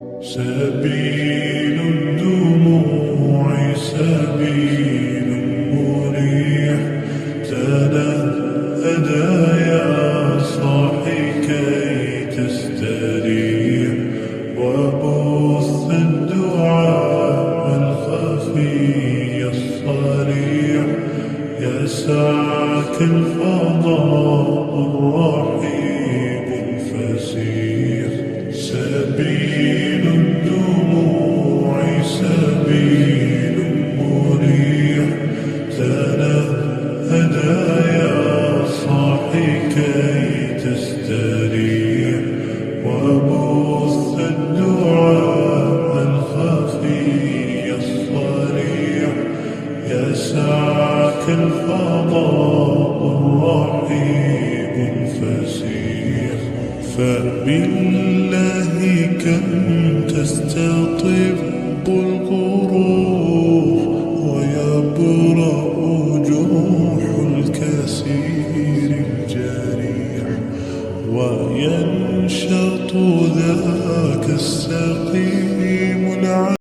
سبيل الدموع سبيل مريح، تنهدى يا صاحي كي تستريح، وبث الدعاء الخفي الصريح، يسعك الفضاء الرحيب الفسيح. سبيل الدموع سبيل مريح، تنهدى يا صاحي كي تستريح، وبث الدعاء الخفي الصريح، يسعك الفضاء الرحيب الفسيح. فبالله كم تستطب القروح، ويبرأ جروح الكثير الجريح، وينشط ذاك السقيم